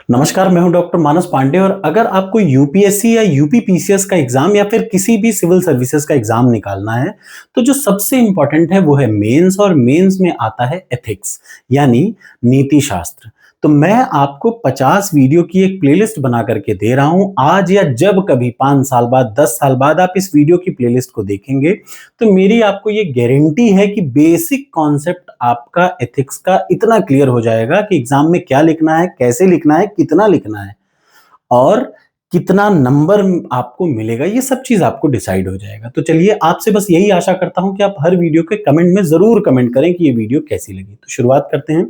नमस्कार, मैं हूं डॉक्टर मानस पांडे और अगर आपको यूपीएससी या यूपीपीसीएस का एग्जाम या फिर किसी भी सिविल सर्विसेज का एग्जाम निकालना है, तो जो सबसे इंपॉर्टेंट है वो है मेंस और मेंस में आता है एथिक्स यानी नीति शास्त्र। तो मैं आपको 50 वीडियो की एक प्लेलिस्ट बना करके दे रहा हूं। आज या जब कभी 5 साल बाद 10 साल बाद आप इस वीडियो की प्लेलिस्ट को देखेंगे तो मेरी आपको ये गारंटी है कि बेसिक कॉन्सेप्ट आपका एथिक्स का इतना क्लियर हो जाएगा कि एग्जाम में क्या लिखना है, कैसे लिखना है, कितना लिखना है और कितना नंबर आपको मिलेगा, ये सब चीज आपको डिसाइड हो जाएगा। तो चलिए, आपसे बस यही आशा करता हूं कि आप हर वीडियो के कमेंट में जरूर कमेंट करें कि ये वीडियो कैसी लगी। तो शुरुआत करते हैं।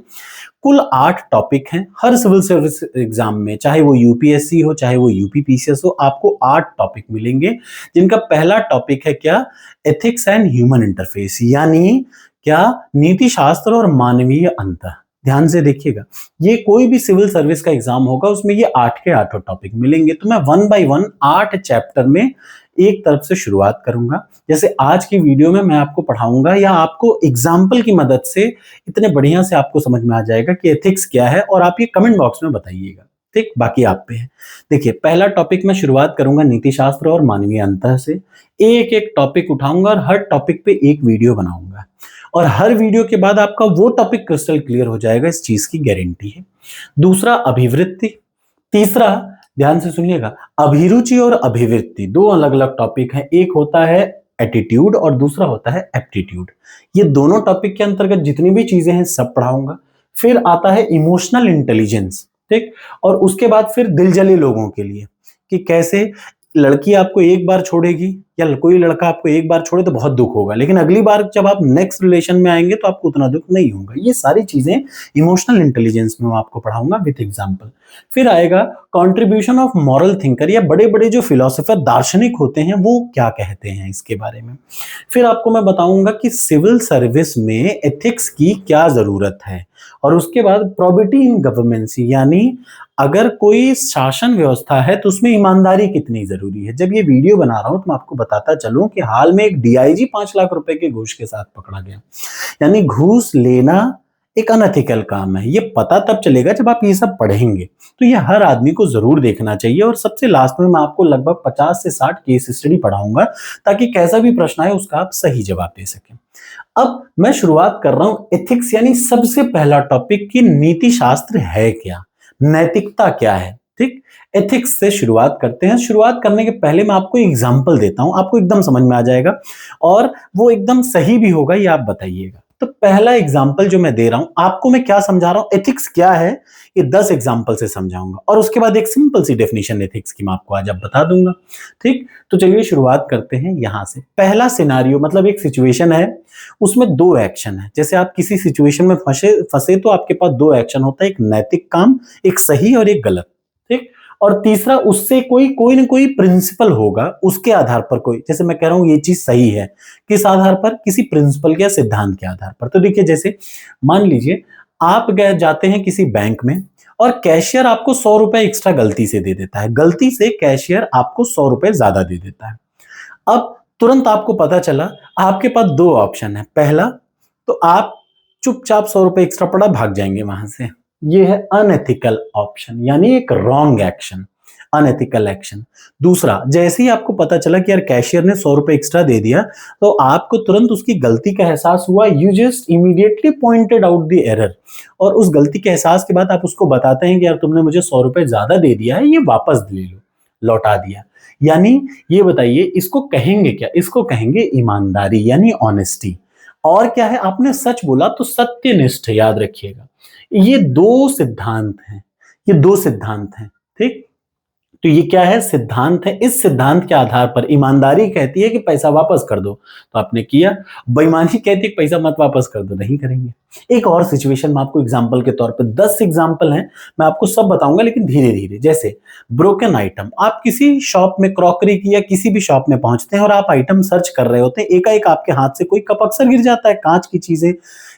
कुल 8 टॉपिक हैं हर सिविल सर्विस एग्जाम में, चाहे वो यूपीएससी हो चाहे वो यूपीपीसीएस हो, आपको 8 टॉपिक मिलेंगे। जिनका पहला टॉपिक है क्या, एथिक्स एंड ह्यूमन इंटरफेस यानी क्या, नीति शास्त्र और मानवीय अंतर। ध्यान से देखिएगा, ये कोई भी सिविल सर्विस का एग्जाम होगा उसमें ये 8 के 8 टॉपिक मिलेंगे। तो मैं 1 बाय 1 8 चैप्टर में एक तरफ से शुरुआत करूंगा। जैसे आज की वीडियो में मैं आपको पढ़ाऊंगा या आपको एग्जाम्पल की मदद से इतने बढ़िया से आपको समझ में आ जाएगा कि एथिक्स क्या है, और आप ये कमेंट बॉक्स में बताइएगा। ठीक, बाकी आप पे है। देखिए, पहला टॉपिक मैं शुरुआत करूंगा नीति शास्त्र और मानवीय अंतर से। एक एक टॉपिक उठाऊंगा और हर टॉपिक पे एक वीडियो बनाऊंगा, और हर वीडियो के बाद आपका वो टॉपिक क्रिस्टल क्लियर हो जाएगा, इस चीज की गारंटी है। दूसरा, अभिवृत्ति। तीसरा, ध्यान से सुनिएगा, अभिरुचि और अभिवृत्ति दो अलग अलग टॉपिक हैं। एक होता है एटीट्यूड और दूसरा होता है एप्टीट्यूड। ये दोनों टॉपिक के अंतर्गत जितनी भी चीजें हैं सब पढ़ाऊंगा। फिर आता है इमोशनल इंटेलिजेंस, ठीक, और उसके बाद फिर दिलजले लोगों के लिए कि कैसे लड़की आपको एक बार छोड़ेगी या कोई लड़का आपको एक बार छोड़े तो बहुत दुख होगा, लेकिन अगली बार जब आप नेक्स्ट रिलेशन में आएंगे तो आपको उतना दुख नहीं होगा। ये सारी चीजें इमोशनल इंटेलिजेंस में मैं आपको पढ़ाऊंगा विद एग्जांपल। फिर आएगा कंट्रीब्यूशन ऑफ मॉरल थिंकर, या बड़े बड़े जो फिलोसोफर दार्शनिक होते हैं वो क्या कहते हैं इसके बारे में। फिर आपको मैं बताऊंगा कि सिविल सर्विस में एथिक्स की क्या जरूरत है, और उसके बाद प्रोबिटी इन गवर्नेंसी यानी अगर कोई शासन व्यवस्था है तो उसमें ईमानदारी कितनी जरूरी है। जब ये वीडियो बना रहा हूं तो मैं आपको बताता चलूं कि हाल में एक डीआईजी 5 लाख रुपए के घूस के साथ पकड़ा गया। यानी घूस लेना एक अनएथिकल काम है। ये पता तब चलेगा जब आप ये सब पढ़ेंगे। तो ये हर आदमी को जरूर देखना चाहिए। और सबसे लास्ट में मैं आपको लगभग 50 से 60 केस स्टडी पढ़ाऊंगा, ताकि कैसा भी प्रश्न आए उसका आप सही जवाब दे सकें। अब मैं शुरुआत कर रहा हूं एथिक्स यानी सबसे पहला टॉपिक कि नीति शास्त्र है क्या, नैतिकता क्या है। ठीक, एथिक्स से शुरुआत करते हैं। शुरुआत करने के पहले मैं आपको एग्जांपल देता हूं, आपको एकदम समझ में आ जाएगा और वो एकदम सही भी होगा, ये आप बताइएगा। तो पहला एग्जांपल जो मैं दे रहा हूं, आपको मैं क्या समझा रहा हूं, एथिक्स क्या है, ये 10 एग्जांपल से समझाऊंगा, और उसके बाद एक सिंपल सी डेफिनेशन एथिक्स की मैं आपको आज अब बता दूंगा। ठीक, तो चलिए शुरुआत करते हैं यहां से। पहला सिनारियो मतलब एक सिचुएशन है, उसमें 2 एक्शन है। जैसे आप किसी सिचुएशन में फंसे तो आपके पास 2 एक्शन होता है, एक नैतिक काम, एक सही और एक गलत। ठीक, और तीसरा उससे कोई ना कोई प्रिंसिपल होगा, उसके आधार पर कोई, जैसे मैं कह रहा हूं ये चीज सही है, किस आधार पर, किसी प्रिंसिपल या सिद्धांत के आधार पर। तो देखिए, जैसे मान लीजिए आप गए जाते हैं किसी बैंक में और कैशियर आपको 100 रुपए एक्स्ट्रा गलती से दे देता है। गलती से कैशियर आपको 100 रुपए ज्यादा दे देता है। अब तुरंत आपको पता चला, आपके पास 2 ऑप्शन है। पहला, तो आप चुपचाप 100 रुपए एक्स्ट्रा पड़ा भाग जाएंगे वहां से, ये है अनएथिकल ऑप्शन यानी एक रॉन्ग एक्शन, अनएथिकल एक्शन। दूसरा, जैसे ही आपको पता चला कि यार कैशियर ने 100 रुपए एक्स्ट्रा दे दिया, तो आपको तुरंत उसकी गलती का एहसास हुआ, you just immediately pointed out the error, और उस गलती के एहसास के बाद आप उसको बताते हैं कि यार तुमने मुझे 100 रुपए ज्यादा दे दिया है, ये वापस ले लो, लौटा दिया। यानी ये बताइए इसको कहेंगे क्या, इसको कहेंगे ईमानदारी यानी ऑनेस्टी। और क्या है, आपने सच बोला तो सत्यनिष्ठ, याद रखिएगा। ये 2 सिद्धांत हैं, ये 2 सिद्धांत हैं। ठीक, तो ये क्या है, सिद्धांत है। इस सिद्धांत के आधार पर ईमानदारी कहती है कि पैसा वापस कर दो, तो आपने किया। बेईमानी कहती है कि पैसा मत वापस कर दो, नहीं करेंगे। एक और सिचुएशन में आपको एग्जांपल के तौर पे 10 एग्जांपल हैं, मैं आपको सब बताऊंगा लेकिन धीरे धीरे। जैसे ब्रोकन आइटम, आप किसी शॉप में क्रॉकरी की या किसी भी शॉप में पहुंचते हैं और आप आइटम सर्च कर रहे होते हैं, एकाएक आपके हाथ से कोई कप अक्सर गिर जाता है, कांच की चीजें,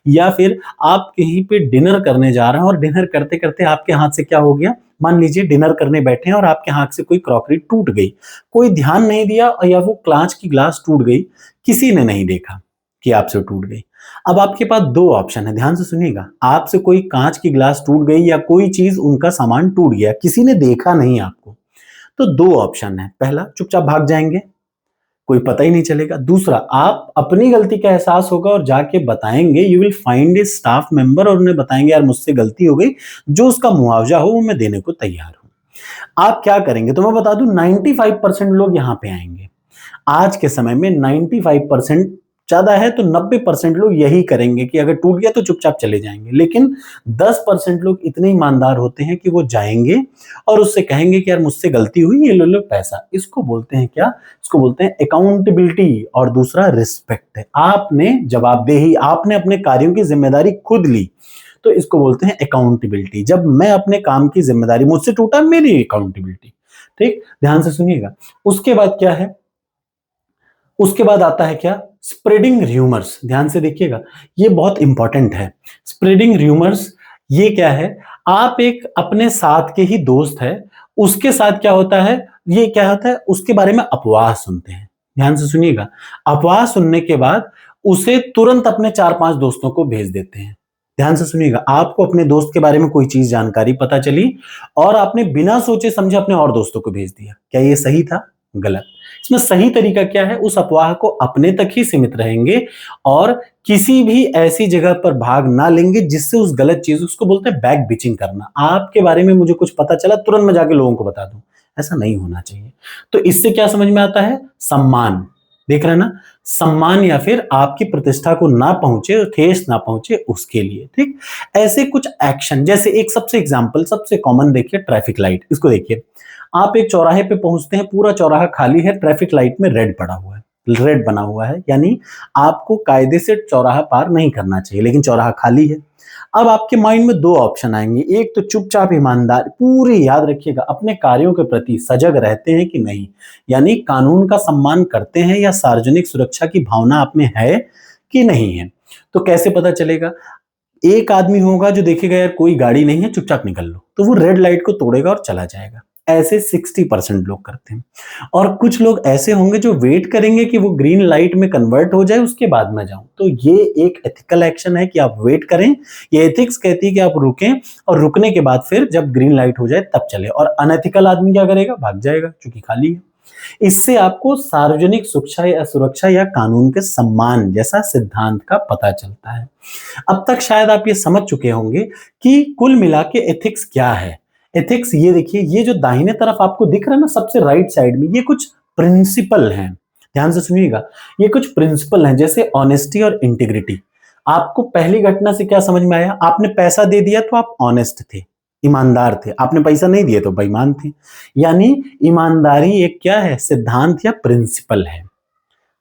या फिर आप कहीं पे डिनर करने जा रहे हैं और डिनर करते करते आपके हाथ से क्या हो गया, मान लीजिए डिनर करने बैठे हैं और आपके हाथ से कोई क्रॉकरी टूट गई, कोई ध्यान नहीं दिया या वो कांच की ग्लास टूट गई, किसी ने नहीं देखा कि आपसे टूट गई। अब आपके पास दो ऑप्शन है, ध्यान से सुनिएगा। आपसे कोई कांच की ग्लास टूट गई या कोई चीज उनका सामान टूट गया, किसी ने देखा नहीं आपको, तो दो ऑप्शन है। पहला, चुपचाप भाग जाएंगे, कोई पता ही नहीं चलेगा। दूसरा, आप अपनी गलती का एहसास होगा और जाके बताएंगे, you will find A staff member और उन्हें बताएंगे यार मुझसे गलती हो गई, जो उसका मुआवजा हो वो मैं देने को तैयार हूं। आप क्या करेंगे तो मैं बता दूं, 95% लोग यहां पे आएंगे। आज के समय में 95% ज्यादा है तो 90% लोग यही करेंगे कि अगर टूट गया तो चुपचाप चले जाएंगे। लेकिन 10% लोग इतने ईमानदार होते हैं कि वो जाएंगे और उससे कहेंगे कि यार मुझसे गलती हुई, ये ले लो पैसा। इसको बोलते हैं क्या? इसको बोलते हैं अकाउंटेबिलिटी। और दूसरा रिस्पेक्ट है, आपने जवाबदेही, आपने अपने कार्यों की जिम्मेदारी खुद ली, तो इसको बोलते हैं अकाउंटेबिलिटी। जब मैं अपने काम की जिम्मेदारी, मुझसे टूटा, मेरी अकाउंटेबिलिटी। ठीक, ध्यान से सुनिएगा। उसके बाद क्या है? उसके बाद आता है क्या? Spreading rumours. ध्यान से देखिएगा, ये बहुत इंपॉर्टेंट है। स्प्रेडिंग र्यूमर्स ये क्या है? आप एक अपने साथ के ही दोस्त है, उसके साथ क्या होता है, ये क्या होता है, उसके बारे में अफवाह सुनते हैं। ध्यान से सुनिएगा, अफवाह सुनने के बाद उसे तुरंत अपने 4-5 दोस्तों को भेज देते हैं। ध्यान से सुनिएगा, आपको अपने दोस्त के बारे में कोई चीज जानकारी पता चली और आपने बिना सोचे समझे अपने और दोस्तों को भेज दिया। क्या ये सही था? गलत। इसमें सही तरीका क्या है? उस अफवाह को अपने तक ही सीमित रहेंगे और किसी भी ऐसी जगह पर भाग ना लेंगे जिससे उस गलत चीज, उसको बोलते हैं बैक बिचिंग करना। आपके बारे में मुझे कुछ पता चला, तुरंत मैं जाके लोगों को बता दूं, ऐसा नहीं होना चाहिए। तो इससे क्या समझ में आता है? सम्मान। देख रहे हैं ना, सम्मान या फिर आपकी प्रतिष्ठा को ना पहुंचे, ठेस ना पहुंचे उसके लिए। ठीक, ऐसे कुछ एक्शन, जैसे एक सबसे एग्जांपल, सबसे कॉमन देखिए, ट्रैफिक लाइट। इसको देखिए, आप एक चौराहे पे पहुंचते हैं, पूरा चौराहा खाली है, ट्रैफिक लाइट में रेड पड़ा हुआ है, रेड बना हुआ है, यानी आपको कायदे से चौराहा पार नहीं करना चाहिए, लेकिन चौराहा खाली है। अब आपके माइंड में दो ऑप्शन आएंगे, एक तो चुपचाप ईमानदार, पूरी याद रखिएगा अपने कार्यों के प्रति सजग रहते हैं कि नहीं, यानी कानून का सम्मान करते हैं या सार्वजनिक सुरक्षा की भावना आप में है कि नहीं है। तो कैसे पता चलेगा? एक आदमी होगा जो देखेगा यार कोई गाड़ी नहीं है, चुपचाप निकल लो, तो वो रेड लाइट को तोड़ेगा और चला जाएगा। ऐसे 60% लोग करते हैं। और कुछ लोग ऐसे होंगे जो वेट करेंगे कि वो ग्रीन लाइट में कन्वर्ट हो जाए, उसके बाद मैं जाऊं। तो ये एक एथिकल एक्शन है कि आप वेट करें। ये एथिक्स कहती है कि आप रुकें और रुकने के बाद फिर जब ग्रीन लाइट हो जाए तब चले। और अनएथिकल आदमी क्या करेगा? भाग जाएगा, क्योंकि खाली है। इससे आपको सार्वजनिक सुरक्षा या कानून के सम्मान जैसा सिद्धांत का पता चलता है। अब तक शायद आप ये समझ चुके होंगे कि कुल मिला के एथिक्स क्या है। एथिक्स, ये देखिए, ये जो दाहिने तरफ आपको दिख रहा है ना, सबसे राइट साइड में, ये कुछ प्रिंसिपल हैं। ध्यान से सुनिएगा, ये कुछ प्रिंसिपल हैं, जैसे ऑनेस्टी और इंटीग्रिटी। आपको पहली घटना से क्या समझ में आया? आपने पैसा दे दिया तो आप ऑनेस्ट थे, ईमानदार थे। आपने पैसा नहीं दिया तो बेईमान थे। यानी ईमानदारी एक क्या है? सिद्धांत या प्रिंसिपल है।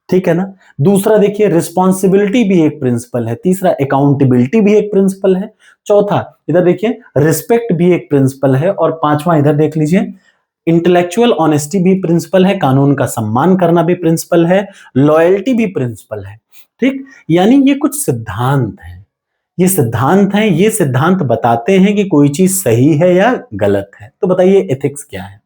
ठीक है ना। दूसरा देखिए, रिस्पॉन्सिबिलिटी भी एक प्रिंसिपल है। तीसरा, अकाउंटेबिलिटी भी एक प्रिंसिपल है। चौथा, इधर देखिए, रिस्पेक्ट भी एक प्रिंसिपल है। और पांचवा इधर देख लीजिए, इंटेलेक्चुअल ऑनेस्टी भी प्रिंसिपल है, कानून का सम्मान करना भी प्रिंसिपल है, लॉयल्टी भी प्रिंसिपल है। ठीक, यानी ये कुछ सिद्धांत हैं। ये सिद्धांत हैं, ये सिद्धांत बताते हैं कि कोई चीज सही है या गलत है। तो बताइए एथिक्स क्या है?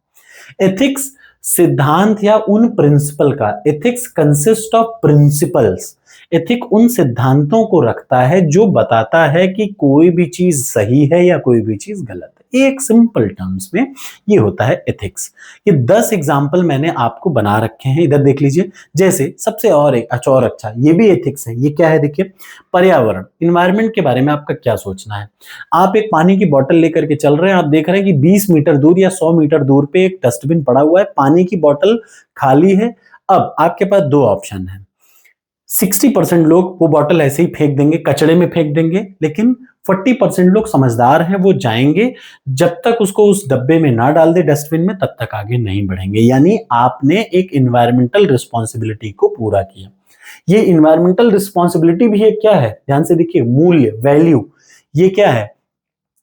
एथिक्स सिद्धांत या उन प्रिंसिपल का, ethics consist of principles. Ethic उन सिद्धांतों को रखता है जो बताता है कि कोई भी चीज सही है या कोई भी चीज गलत है। एक सिंपल टर्म्स में ये होता है एथिक्स। ये 10 एग्जाम्पल मैंने आपको बना रखे हैं, इधर देख लीजिए। जैसे सबसे और एक अच्छा, ये भी एथिक्स है। ये क्या है? देखिए, पर्यावरण, इन्वायरमेंट के बारे में आपका क्या सोचना है? आप एक पानी की बोतल लेकर के चल रहे हैं, आप देख रहे हैं कि 20 मीटर दूर या 100 मीटर दूर पे एक डस्टबिन पड़ा हुआ है, पानी की बोतल खाली है। अब आपके पास दो ऑप्शन है। 60% लोग वो बोतल ऐसे ही फेंक देंगे, कचड़े में फेंक देंगे, लेकिन 40% लोग समझदार हैं, वो जाएंगे, जब तक उसको उस डब्बे में ना डाल दे डस्टबिन में, तब तक आगे नहीं बढ़ेंगे। यानी आपने एक इन्वायरमेंटल रिस्पॉन्सिबिलिटी को पूरा किया। ये इन्वायरमेंटल रिस्पॉन्सिबिलिटी भी एक क्या है? ध्यान से देखिए, मूल्य, वैल्यू। ये क्या है?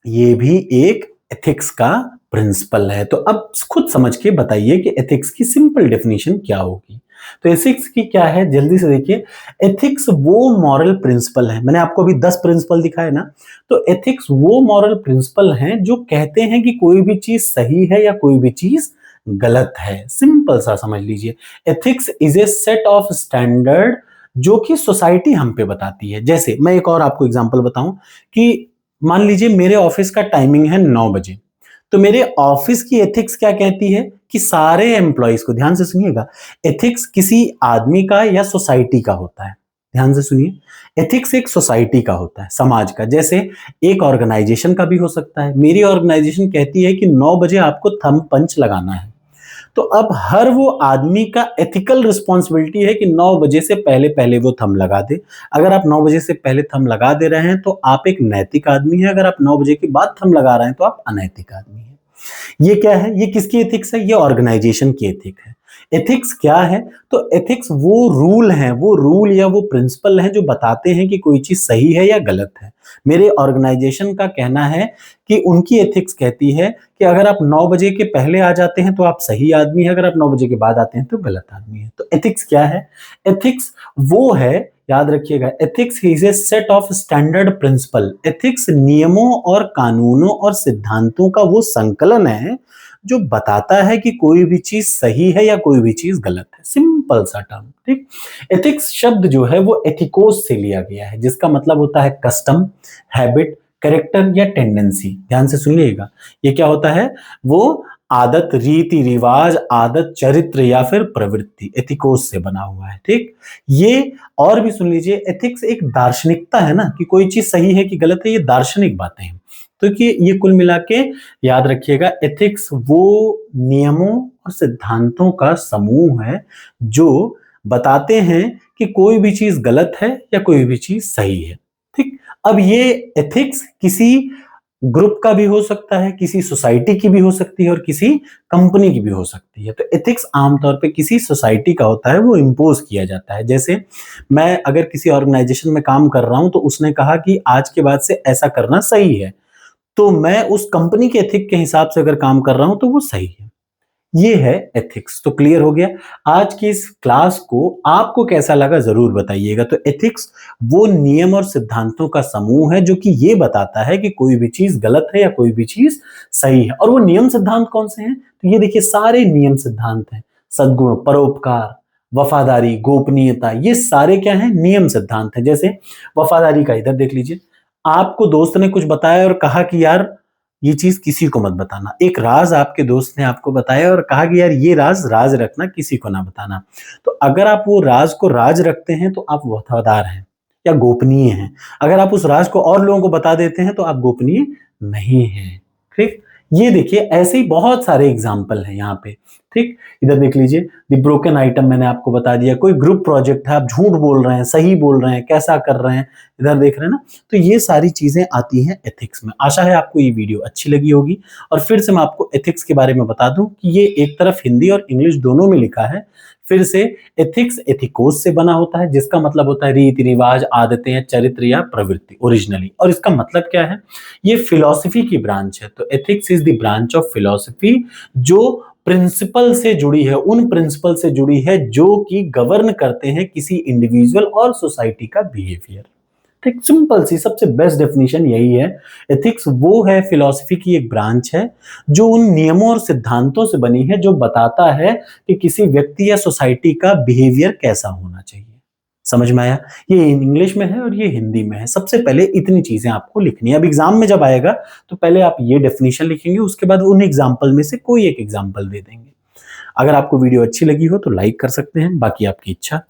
ये भी एक एथिक्स का प्रिंसिपल है। तो अब खुद समझ के बताइए कि एथिक्स की सिंपल डेफिनेशन क्या होगी। तो एथिक्स की क्या है, जल्दी से देखिए। एथिक्स वो मॉरल प्रिंसिपल है, मैंने आपको अभी 10 प्रिंसिपल दिखाए ना, तो एथिक्स वो मॉरल प्रिंसिपल हैं जो कहते हैं कि कोई भी चीज सही है या कोई भी चीज गलत है। सिंपल सा समझ लीजिए, ethics is a set of standard जो कि सोसाइटी हम पे बताती है। जैसे मैं एक और आपको एग्जांपल बताऊं कि मान लीजिए मेरे ऑफिस का टाइमिंग है 9 बजे, तो मेरे ऑफिस की एथिक्स क्या कहती है कि सारे एम्प्लॉइज को, ध्यान से सुनिएगा, एथिक्स किसी आदमी का या सोसाइटी का होता है। ध्यान से सुनिए, एथिक्स एक सोसाइटी का होता है, समाज का। जैसे एक ऑर्गेनाइजेशन का भी हो सकता है। मेरी ऑर्गेनाइजेशन कहती है कि 9 बजे आपको थंब पंच लगाना है, तो अब हर वो आदमी का एथिकल रिस्पॉन्सिबिलिटी है कि 9 बजे से पहले पहले वो थंब लगा दे। अगर आप 9 बजे से पहले थंब लगा दे रहे हैं तो आप एक नैतिक आदमी हैं। अगर आप 9 बजे के बाद थंब लगा रहे हैं तो आप अनैतिक आदमी हैं। ये क्या है? ये किसकी एथिक्स है? ये ऑर्गेनाइजेशन की एथिक है। एथिक्स क्या है? तो एथिक्स वो रूल हैं, वो रूल या वो प्रिंसिपल हैं जो बताते हैं कि कोई चीज सही है या गलत है। मेरे ऑर्गेनाइजेशन का कहना है कि उनकी एथिक्स कहती है कि अगर आप 9 बजे के पहले आ जाते हैं तो आप सही आदमी हैं, अगर आप 9 बजे के बाद आते हैं तो गलत आदमी हैं। तो एथिक्स क्या है? एथिक्स वो है, याद रखिएगा, ethics is a set of standard principle. Ethics नियमों और कानूनों और सिद्धांतों का वो संकलन है जो बताता है कि कोई भी चीज सही है या कोई भी चीज गलत है। सिंपल सा टर्म, ठीक। एथिक्स शब्द जो है वो एथिकोस से लिया गया है, जिसका मतलब होता है कस्टम, हैबिट, कैरेक्टर या टेंडेंसी। ध्यान से सुनिएगा, ये क्या होता है? वो आदत, रीति रिवाज, आदत, चरित्र या फिर प्रवृत्ति, एथिकोस से बना हुआ है, ठीक। ये और भी सुन लीजिए, एथिक्स एक दार्शनिकता है ना, कि कोई चीज सही है कि गलत है, ये दार्शनिक बातें हैं। तो कि ये कुल मिला के याद रखिएगा, एथिक्स वो नियमों और सिद्धांतों का समूह है जो बताते हैं कि कोई भी चीज गलत है या कोई भी चीज सही है, ठीक। अब ये एथिक्स किसी ग्रुप का भी हो सकता है, किसी सोसाइटी की भी हो सकती है और किसी कंपनी की भी हो सकती है। तो एथिक्स आमतौर पे किसी सोसाइटी का होता है, वो इम्पोज किया जाता है। जैसे मैं अगर किसी ऑर्गेनाइजेशन में काम कर रहा हूं तो उसने कहा कि आज के बाद से ऐसा करना सही है, तो मैं उस कंपनी के एथिक के हिसाब से अगर काम कर रहा हूं तो वो सही है। ये है एथिक्स। तो क्लियर हो गया। आज की इस क्लास को आपको कैसा लगा जरूर बताइएगा। तो एथिक्स वो नियम और सिद्धांतों का समूह है जो कि ये बताता है कि कोई भी चीज गलत है या कोई भी चीज सही है। और वो नियम सिद्धांत कौन से हैं? तो ये देखिए, सारे नियम सिद्धांत हैं। सद्गुण, परोपकार, वफादारी, गोपनीयता, ये सारे क्या हैं? नियम सिद्धांत है। जैसे वफादारी का इधर देख लीजिए, आपको दोस्त ने कुछ बताया और कहा कि यार ये चीज किसी को मत बताना। एक राज आपके दोस्त ने आपको बताया और कहा कि यार ये राज राज रखना, किसी को ना बताना। तो अगर आप वो राज को राज रखते हैं तो आप वफादार हैं या गोपनीय हैं। अगर आप उस राज को और लोगों को बता देते हैं तो आप गोपनीय नहीं हैं, ठीक। ये देखिए, ऐसे ही बहुत सारे एग्जाम्पल हैं यहाँ पे, ठीक। इधर देख लीजिए, द ब्रोकन आइटम मैंने आपको बता दिया। कोई ग्रुप प्रोजेक्ट है, आप झूठ बोल रहे हैं, सही बोल रहे हैं, कैसा कर रहे हैं, इधर देख रहे हैं ना। तो ये सारी चीजें आती हैं एथिक्स में। आशा है आपको ये वीडियो अच्छी लगी होगी। और फिर से मैं आपको एथिक्स के बारे में बता दूं कि ये एक तरफ हिंदी और इंग्लिश दोनों में लिखा है। फिर से, एथिक्स एथिकोस से बना होता है, जिसका मतलब होता है रीति रिवाज, आदतें, चरित्र या प्रवृत्ति ओरिजिनली। और इसका मतलब क्या है? ये फिलॉसफी की ब्रांच है। तो ethics is the branch of philosophy जो प्रिंसिपल से जुड़ी है, उन प्रिंसिपल से जुड़ी है जो कि गवर्न करते हैं किसी इंडिविजुअल और सोसाइटी का बिहेवियर। ठीक, सिंपल सी सबसे बेस्ट डेफिनेशन यही है। एथिक्स वो है, फिलॉसफी की एक ब्रांच है जो उन नियमों और सिद्धांतों से बनी है जो बताता है कि किसी व्यक्ति या सोसाइटी का बिहेवियर कैसा होना चाहिए। समझ में आया? ये इंग्लिश में है और ये हिंदी में है। सबसे पहले इतनी चीजें आपको लिखनी है। अब एग्जाम में जब आएगा तो पहले आप ये डेफिनेशन लिखेंगे, उसके बाद उन एग्जाम्पल में से कोई एक एग्जाम्पल दे देंगे। अगर आपको वीडियो अच्छी लगी हो तो लाइक कर सकते हैं, बाकी आपकी इच्छा।